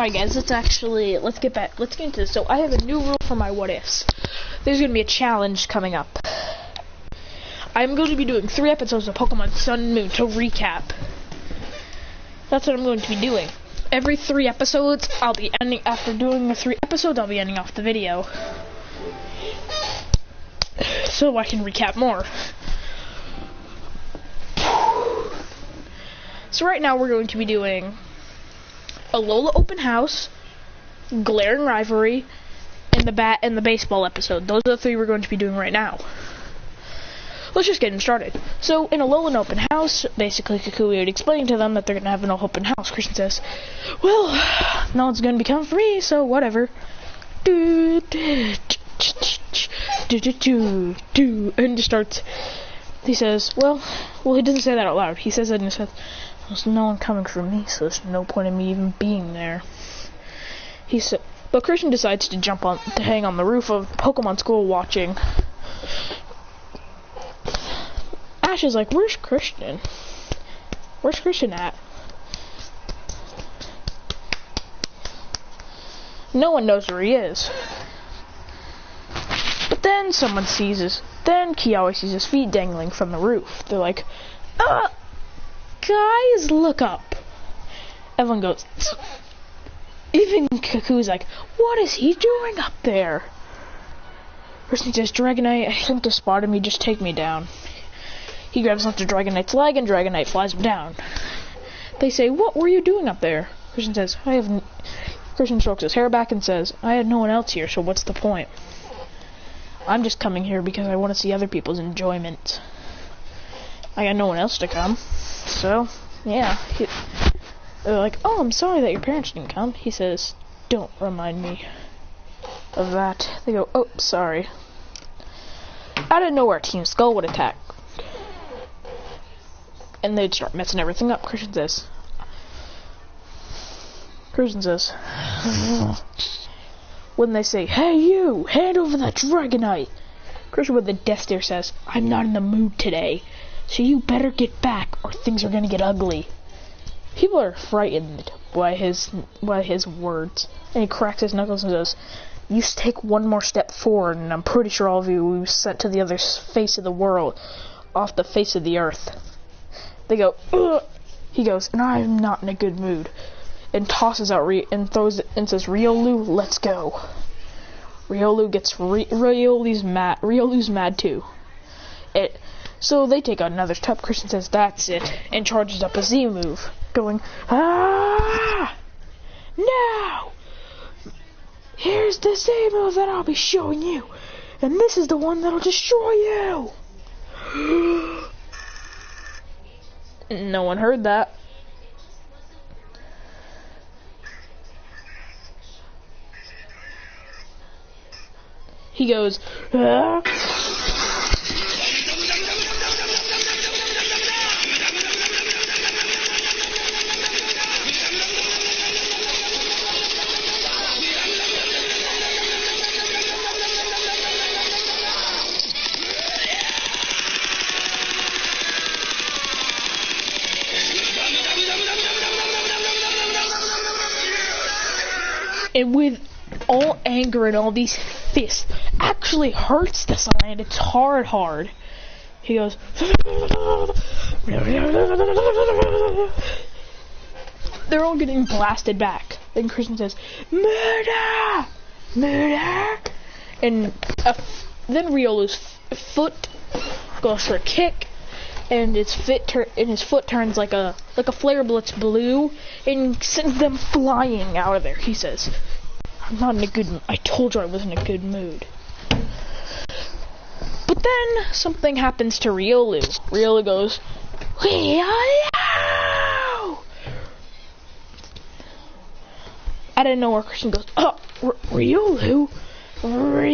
Alright guys, let's get into this. So I have a new rule for my what ifs. There's going to be a challenge coming up. I'm going to be doing 3 episodes of Pokemon Sun and Moon to recap. That's what I'm going to be doing. Every 3 episodes, I'll be ending, after doing the 3 episodes, I'll be ending off the video. So I can recap more. So right now we're going to be doing Alola Open House, Glaring Rivalry, and the baseball episode. Those are the 3 we're going to be doing right now. Let's just get them started. So in Alolan Open House, basically Kukui would explain to them that they're gonna have an open house. Christian says, "Well, no one's gonna become free, so whatever." And just starts. He says, well, he doesn't say that out loud. He says it and he says, "There's no one coming for me, so there's no point in me even being there." He said, but Christian decides to hang on the roof of Pokemon School watching. Ash is like, "Where's Christian? Where's Christian at?" No one knows where he is. But then then Kiawe sees his feet dangling from the roof. They're like, guys, look up. Everyone goes, even Kukui's like, what is he doing up there? Christian says, "Dragonite, I think they spotted me, just take me down." He grabs onto Dragonite's leg and Dragonite flies him down. They say, "What were you doing up there?" Christian says, Christian strokes his hair back and says, "I had no one else here, so what's the point? I'm just coming here because I want to see other people's enjoyment. I got no one else to come." So, yeah. They're like, "Oh, I'm sorry that your parents didn't come." He says, "Don't remind me of that." They go, "Oh, sorry." Out of nowhere, Team Skull would attack. And they'd start messing everything up. Christian says, when they say, "Hey you, hand over that Dragonite," Christian with a death stare says, "I'm not in the mood today, so you better get back or things are gonna get ugly." People are frightened by his words, and he cracks his knuckles and says, "You take one more step forward and I'm pretty sure all of you will be sent to the other face of the world, off the face of the earth." They go, "Ugh." He goes, "And I'm not in a good mood," and tosses out and throws it and says, "Riolu, let's go." Riolu gets Riolu's mad too. So they take out another step. Christian says, "That's it," and charges up a Z move, going, "Ah! Now! Here's the Z move that I'll be showing you, and this is the one that'll destroy you." No one heard that. He goes, "Ah." And with all anger and all these fists, actually hurts this land. It's hard. He goes, they're all getting blasted back. Then Christian says, "Murder! Murder!" And then Riolu's foot goes for a kick, and his foot turns like a Flare Blitz blue and sends them flying out of there. He says, "I'm not in a good mood. I told you I was in a good mood." But then something happens to Riolu. Riolu goes, "Riolu!" Out of nowhere, Christian goes, "Oh, Riolu? Riolu!"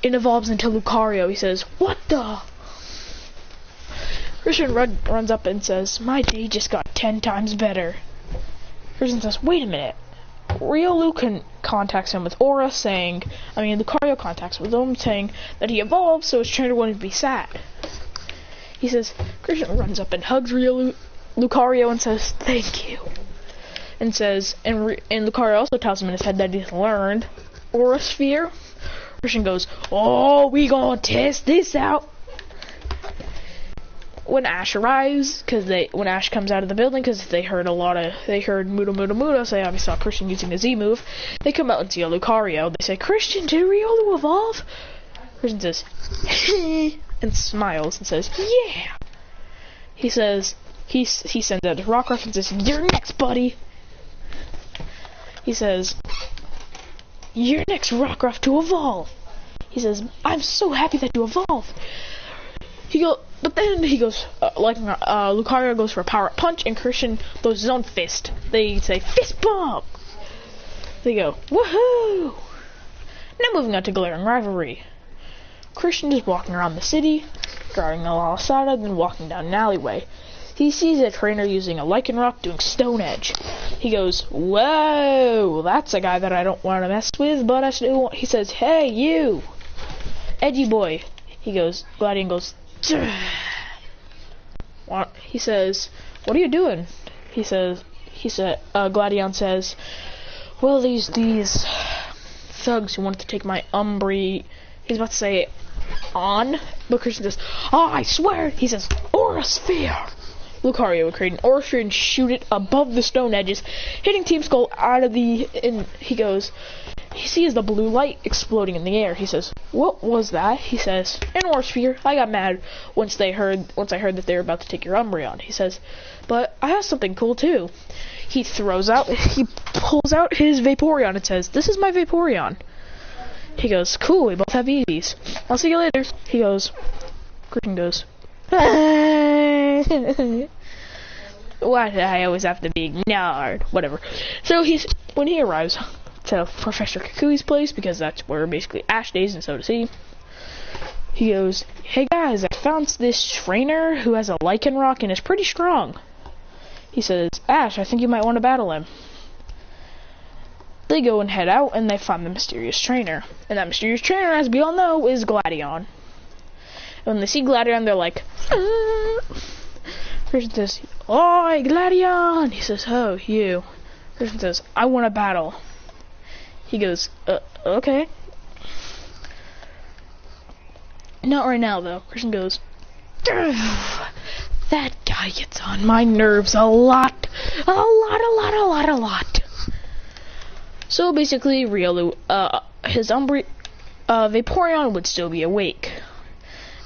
It evolves into Lucario. He says, "What the?" Christian runs up and says, "My day just got 10 times better." Christian says, "Wait a minute." Riolu contacts him with Aura Lucario contacts with him saying that he evolved, so his trainer wouldn't be sad. He says, Christian runs up and hugs Riolu, Lucario and says, thank you. And says, and Lucario also tells him in his head that he's learned Aura Sphere. Christian goes, oh, we gonna test this out. When Ash arrives, when Ash comes out of the building, because they heard Muda Muda Muda say, I saw Christian using the Z move, they come out and see a Lucario. They say, Christian, did Riolu evolve? Christian says, and smiles and says, yeah. He says, he sends out his Rockruff and says, you're next, buddy. He says, you're next, Rockruff, to evolve. He says, I'm so happy that you evolved. But then he goes, Lucario goes for a power-up punch, and Christian throws his own fist. They say, fist bump! They go, woohoo! Now moving on to Glaring Rivalry. Christian is walking around the city, guarding the Lalosada, then walking down an alleyway. He sees a trainer using a Lycanroc doing Stone Edge. He goes, whoa, that's a guy that I don't want to mess with, but I still want. He says, hey, you! Edgy boy. He goes, Gladion goes, he says, what are you doing? Gladion says, well, these thugs who wanted to take my Umbreon, he's about to say on, but Christian says, oh, I swear, he says, Aura Sphere. Lucario would create an Aura Sphere and shoot it above the stone edges, hitting Team Skull out of and he sees the blue light exploding in the air. He says, what was that? He says, an Aura Sphere. I got mad once I heard that they were about to take your Umbreon. He says, but I have something cool too. He pulls out his Vaporeon and says, this is my Vaporeon. He goes, cool, we both have EVs. I'll see you later. He goes, Christian goes, why do I always have to be ignored? Whatever. So when he arrives to Professor Kukui's place, because that's where basically Ash stays, and so does he. He goes, hey guys, I found this trainer who has a Lycanroc and is pretty strong. He says, Ash, I think you might want to battle him. They go and head out, and they find the mysterious trainer. And that mysterious trainer, as we all know, is Gladion. And when they see Gladion, they're like, Christian says, oi, Gladion! He says, oh, you. Christian says, I want to battle. He goes, okay. Not right now, though. Christian goes, that guy gets on my nerves a lot. So basically, Riolu, his Vaporeon would still be awake.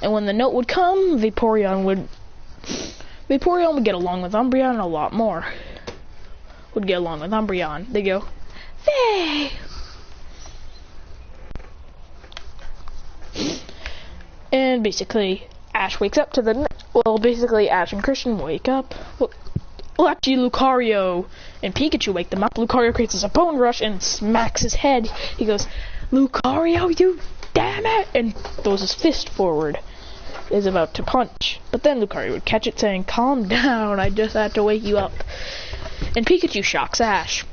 And when the note would come, Vaporeon would get along with Umbreon a lot more. Would get along with Umbreon. They go, hey! And basically, Ash wakes up to Ash and Christian wake up. Well, actually, Lucario and Pikachu wake them up. Lucario creates a bone rush and smacks his head. He goes, Lucario, you damn it! And throws his fist forward. Is about to punch. But then Lucario would catch it, saying, calm down, I just had to wake you up. And Pikachu shocks Ash.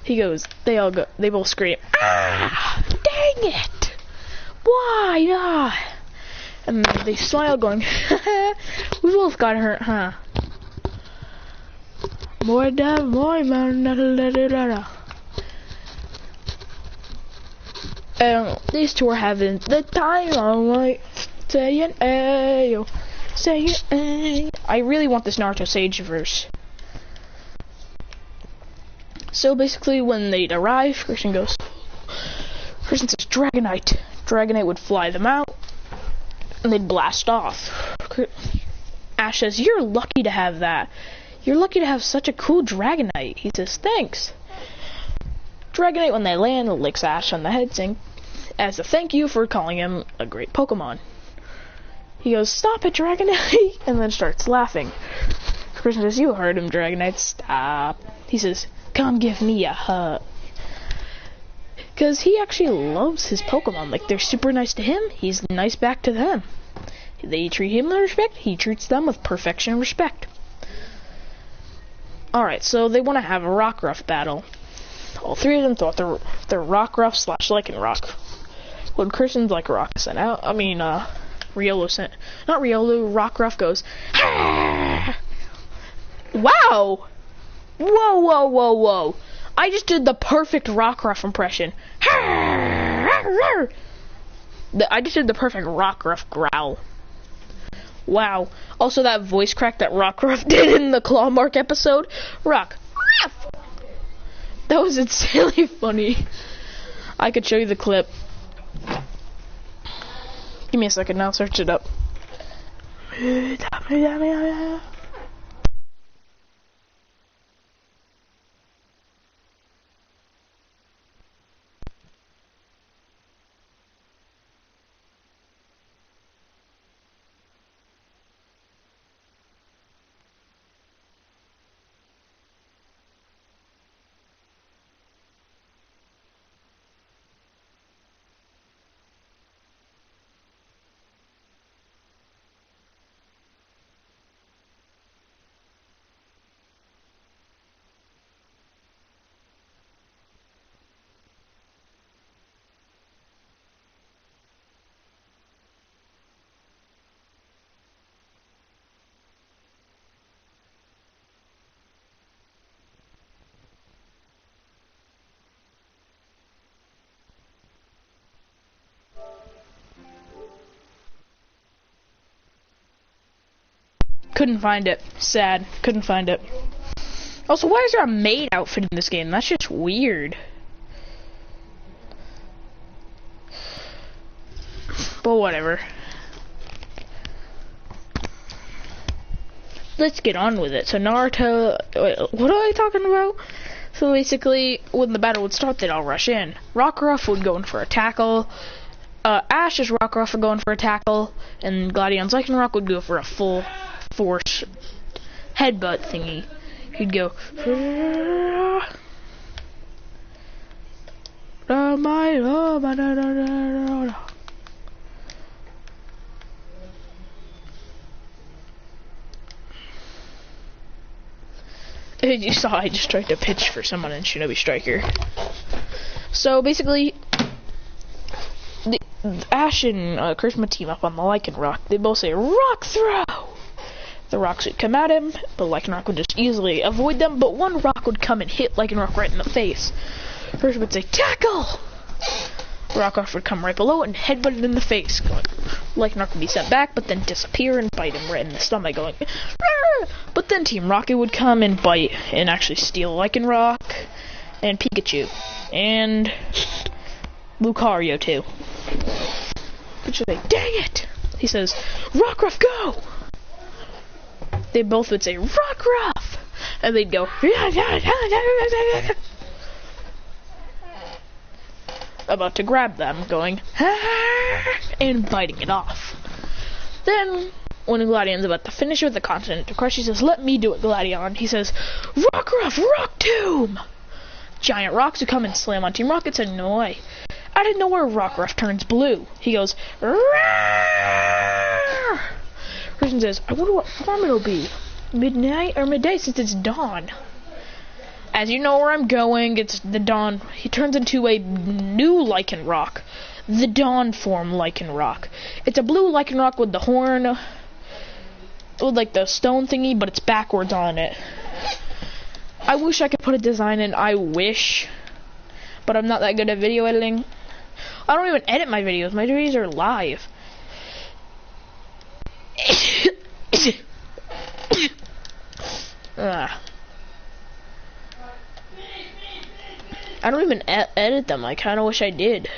They both scream, ah! Dang it! Why not? And then they smile, going, we both got hurt, huh? These two are having the time of my saying ayo, saying ayo. I really want this Naruto Sage verse. So basically, when they'd arrive, Christian says Dragonite. Dragonite would fly them out, and they'd blast off. Ash says, you're lucky to have that. You're lucky to have such a cool Dragonite. He says, thanks. Dragonite, when they land, licks Ash on the head, saying, as a thank you for calling him a great Pokemon. He goes, stop it, Dragonite, and then starts laughing. Christian says, you heard him, Dragonite, stop. He says, come give me a hug. Because he actually loves his Pokemon. Like, they're super nice to him, he's nice back to them. They treat him with respect, he treats them with perfection and respect. Alright, so they want to have a Rockruff battle. All three of them thought they're Rockruff / Lycanroc. When Christian's like Rockison out, Riolu sent. Not Riolu, Rockruff goes, "Ah!" Wow! Whoa, whoa, whoa, whoa. I just did the perfect Rockruff impression. I just did the perfect Rockruff growl. Wow. Also, that voice crack that Rockruff did in the Claw Mark episode. Rockruff! That was insanely funny. I could show you the clip. Give me a second, I'll search it up. Couldn't find it. Sad. Couldn't find it. Also, why is there a maid outfit in this game? That's just weird. But whatever. Let's get on with it. So Naruto... Wait, what am I talking about? So basically, when the battle would start, they'd all rush in. Rockruff would go in for a tackle. Ash's Rockruff would go in for a tackle. And Gladion's Lycanroc would go for a full force headbutt thingy. He'd go... You saw I just tried to pitch for someone in Shinobi Striker. So basically, Ash and Charisma team up on the Lycanroc. They both say, "Rock throw!" The rocks would come at him, but Lycanroc would just easily avoid them, but one rock would come and hit Lycanroc right in the face. Charisma would say, "Tackle!" Rockruff would come right below and headbutt it in the face. Lycanroc would be sent back, but then disappear and bite him right in the stomach, going, "Rrr!" But then Team Rocket would come and bite and actually steal Lycanroc and Pikachu and Lucario too. Which would say, "Dang it!" He says, "Rockruff, go!" They both would say, "Rockruff!" And they'd go, about to grab them, going, and biting it off. Then, when Gladion's about to finish with the Continental Crush, he says, "Let me do it, Gladion." He says, "Rockruff, Rock Tomb!" Giant rocks would come and slam on Team Rocket's annoy. Out of nowhere, Rockruff turns blue. He goes, "Roar!" Person says, "I wonder what form it'll be. Midnight or midday since it's dawn." As you know where I'm going, it's the dawn. He turns into a new Lycanroc. The dawn form Lycanroc. It's a blue Lycanroc with the horn, with like the stone thingy, but it's backwards on it. I wish I could put a design in, I wish. But I'm not that good at video editing. I don't even edit my videos. My videos are live. I don't even edit them. I kind of wish I did.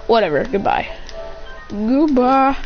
Whatever. Goodbye. Goodbye.